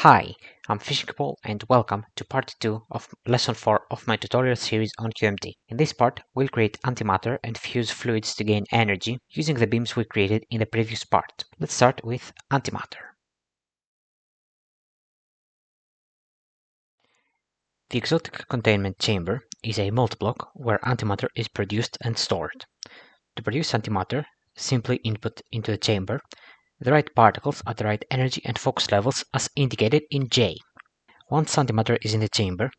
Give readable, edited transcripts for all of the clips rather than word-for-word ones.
Hi, I'm Fishing Paul and welcome to part 2 of lesson 4 of my tutorial series on QMD. In this part, we'll create antimatter and fuse fluids to gain energy using the beams we created in the previous part. Let's start with antimatter. The exotic containment chamber is a multiblock where antimatter is produced and stored. To produce antimatter, simply input into the chamber the right particles at the right energy and focus levels as indicated in J. Once antimatter is in the chamber,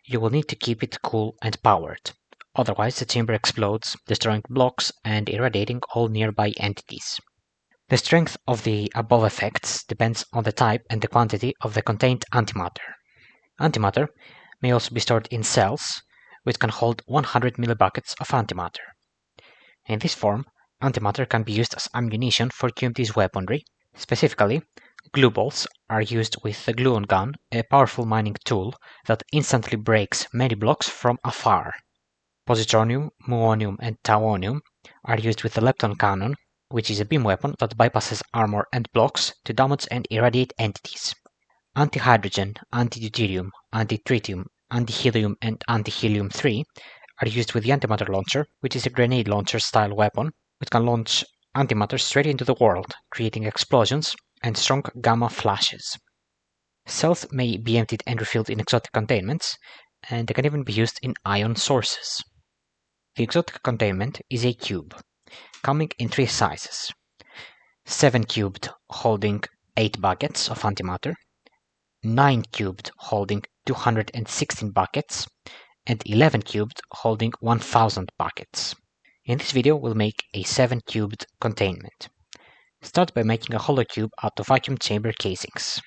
you will need to keep it cool and powered. Otherwise, the chamber explodes, destroying blocks and irradiating all nearby entities. The strength of the above effects depends on the type and the quantity of the contained antimatter. Antimatter may also be stored in cells, which can hold 100 millibuckets of antimatter. In this form, antimatter can be used as ammunition for QMD's weaponry. Specifically, glue balls are used with the gluon gun, a powerful mining tool that instantly breaks many blocks from afar. Positronium, muonium, and tauonium are used with the lepton cannon, which is a beam weapon that bypasses armor and blocks to damage and irradiate entities. Antihydrogen, antideuterium, antitritium, antihelium, and antihelium-3 are used with the antimatter launcher, which is a grenade launcher style weapon, which can launch antimatter straight into the world, creating explosions and strong gamma flashes. Cells may be emptied and refilled in exotic containments, and they can even be used in ion sources. The exotic containment is a cube, coming in 3 sizes: 7 cubed holding 8 buckets of antimatter, 9 cubed holding 216 buckets, and 11 cubed holding 1000 buckets. In this video, we'll make a 7 cubed containment. Start by making a hollow cube out of vacuum chamber casings.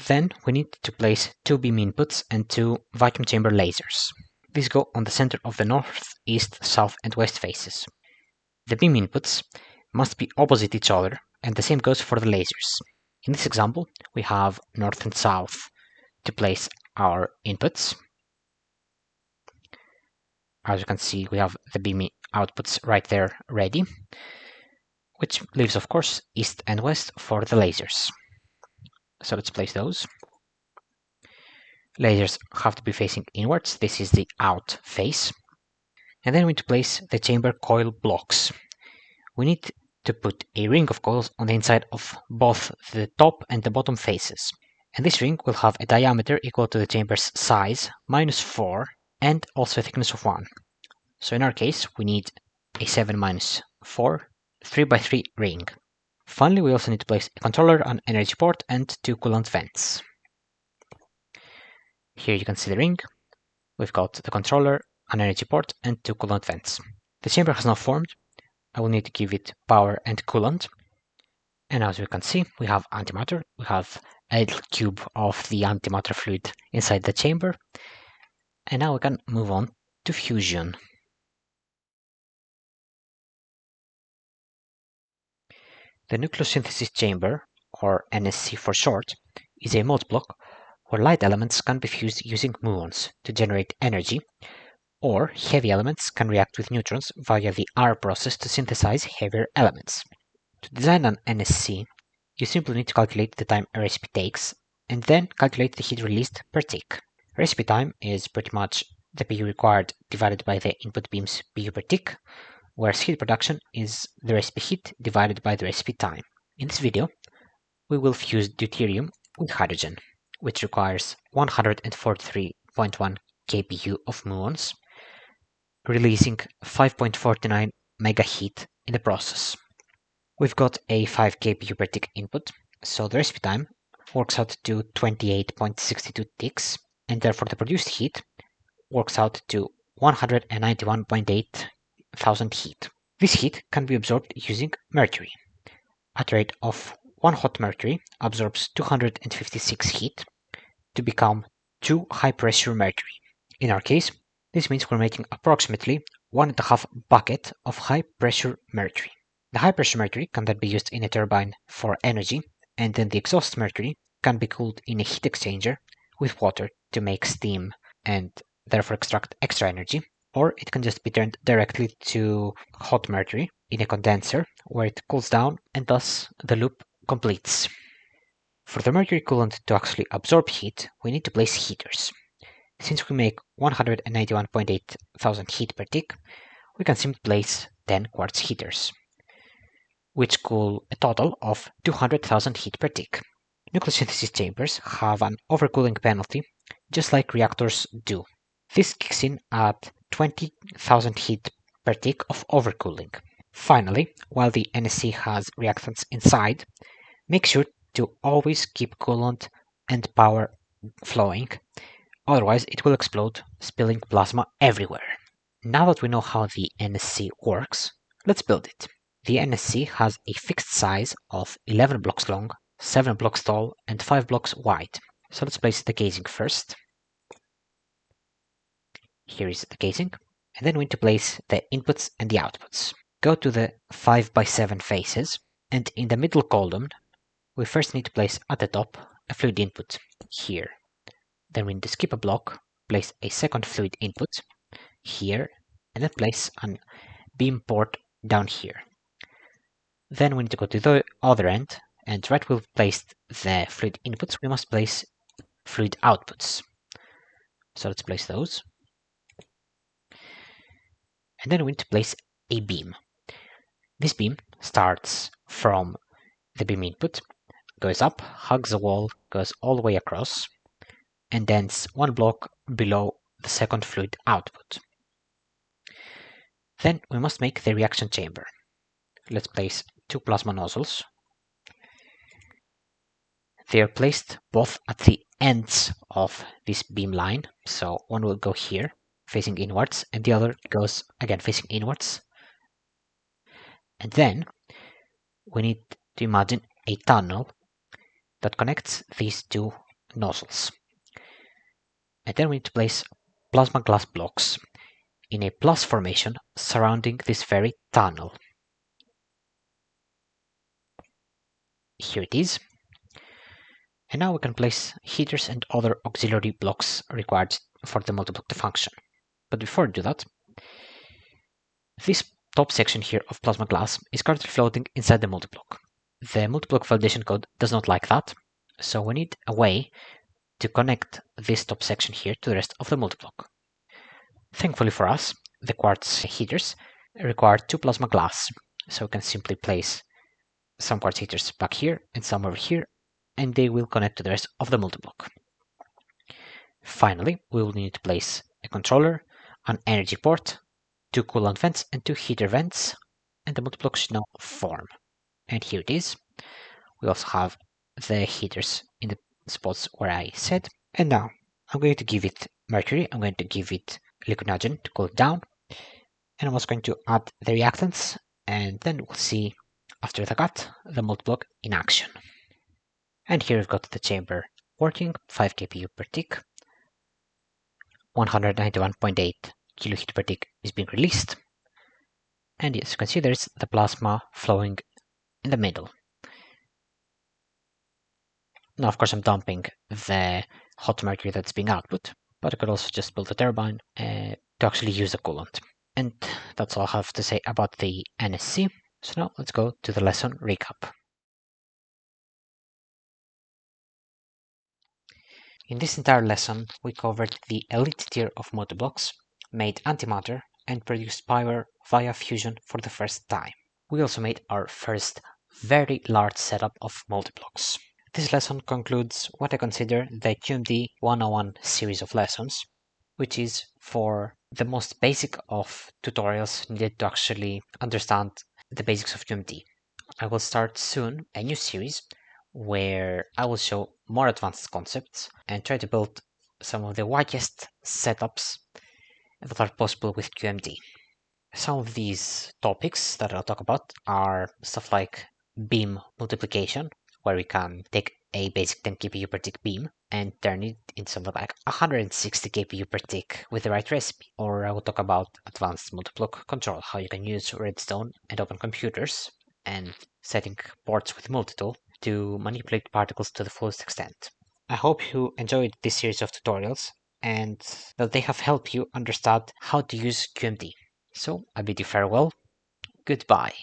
Then we need to place 2 beam inputs and 2 vacuum chamber lasers. These go on the center of the north, east, south, and west faces. The beam inputs must be opposite each other, and the same goes for the lasers. In this example, we have north and south to place our inputs. As you can see, we have the beam outputs right there ready, which leaves, of course, east and west for the lasers. So let's place those. Lasers have to be facing inwards. This is the out face. And then we need to place the chamber coil blocks. We need to put a ring of coils on the inside of both the top and the bottom faces. And this ring will have a diameter equal to the chamber's size minus 4 and also a thickness of 1. So in our case, we need a 7 minus 4, 3x3 ring. Finally, we also need to place a controller, an energy port, and 2 coolant vents. Here you can see the ring. We've got the controller, an energy port, and 2 coolant vents. The chamber has now formed. I will need to give it power and coolant. And as you can see, we have antimatter. We have a cube of the antimatter fluid inside the chamber. And now we can move on to fusion. The nucleosynthesis chamber, or NSC for short, is a multiblock where light elements can be fused using muons to generate energy, or heavy elements can react with neutrons via the R process to synthesize heavier elements. To design an NSC, you simply need to calculate the time a recipe takes, and then calculate the heat released per tick. Recipe time is pretty much the PU required divided by the input beam's PU per tick, whereas heat production is the recipe heat divided by the recipe time. In this video, we will fuse deuterium with hydrogen, which requires 143.1 kPu of muons, releasing 5.49 mega heat in the process. We've got a 5 kPu per tick input, so the recipe time works out to 28.62 ticks, and therefore the produced heat works out to 191.8 thousand heat. This heat can be absorbed using mercury. At a rate of 1 hot mercury absorbs 256 heat to become 2 high pressure mercury. In our case, this means we're making approximately 1.5 bucket of high pressure mercury. The high pressure mercury can then be used in a turbine for energy, and then the exhaust mercury can be cooled in a heat exchanger with water to make steam and therefore extract extra energy, or it can just be turned directly to hot mercury in a condenser where it cools down and thus the loop completes. For the mercury coolant to actually absorb heat, we need to place heaters. Since we make 191.8 thousand heat per tick, we can simply place 10 quartz heaters, which cool a total of 200,000 heat per tick. Nucleosynthesis chambers have an overcooling penalty, just like reactors do. This kicks in at 20,000 heat per tick of overcooling. Finally, while the NSC has reactants inside, make sure to always keep coolant and power flowing, otherwise it will explode, spilling plasma everywhere. Now that we know how the NSC works, let's build it. The NSC has a fixed size of 11 blocks long, 7 blocks tall, and 5 blocks wide. So let's place the casing first. Here is the casing, and then we need to place the inputs and the outputs. Go to the 5x7 faces, and in the middle column, we first need to place at the top a fluid input here. Then we need to skip a block, place a second fluid input here, and then place an beam port down here. Then we need to go to the other end, and right where we've placed the fluid inputs, we must place fluid outputs. So let's place those. And then we need to place a beam. This beam starts from the beam input, goes up, hugs the wall, goes all the way across, and ends one block below the second fluid output. Then we must make the reaction chamber. Let's place 2 plasma nozzles. They are placed both at the ends of this beam line, so one will go here, facing inwards, and the other goes again facing inwards. And then we need to imagine a tunnel that connects these 2 nozzles. And then we need to place plasma glass blocks in a plus formation surrounding this very tunnel. Here it is. And now we can place heaters and other auxiliary blocks required for the multiblock to function. But before we do that, this top section here of plasma glass is currently floating inside the multiblock. The multiblock validation code does not like that, so we need a way to connect this top section here to the rest of the multiblock. Thankfully for us, the quartz heaters require 2 plasma glass, so we can simply place some quartz heaters back here and some over here, and they will connect to the rest of the multiblock. Finally, we will need to place a controller, an energy port, 2 coolant vents and 2 heater vents, and the multiblock should now form. And here it is. We also have the heaters in the spots where I said. And now I'm going to give it mercury, I'm going to give it liquid nitrogen to cool it down, and I'm also going to add the reactants, and then we'll see after the cut the multiblock in action. And here we've got the chamber working, 5 kPu per tick, 191.8 kiloheat per tick is being released, and as you can see there's the plasma flowing in the middle. Now of course I'm dumping the hot mercury that's being output, but I could also just build a turbine to actually use the coolant. And that's all I have to say about the NSC. So now let's go to the lesson recap. In this entire lesson, we covered the elite tier of multiblocks, made antimatter, and produced power via fusion for the first time. We also made our first very large setup of multiblocks. This lesson concludes what I consider the QMD 101 series of lessons, which is for the most basic of tutorials needed to actually understand the basics of QMD. I will start soon a new series where I will show more advanced concepts and try to build some of the widest setups that are possible with QMD. Some of these topics that I'll talk about are stuff like beam multiplication, where we can take a basic 10 kPu per tick beam and turn it into something like 160 kPu per tick with the right recipe. Or I will talk about advanced multiblock control, how you can use redstone and open computers and setting ports with multitool to manipulate particles to the fullest extent. I hope you enjoyed this series of tutorials and that they have helped you understand how to use QMD. So I bid you farewell. Goodbye.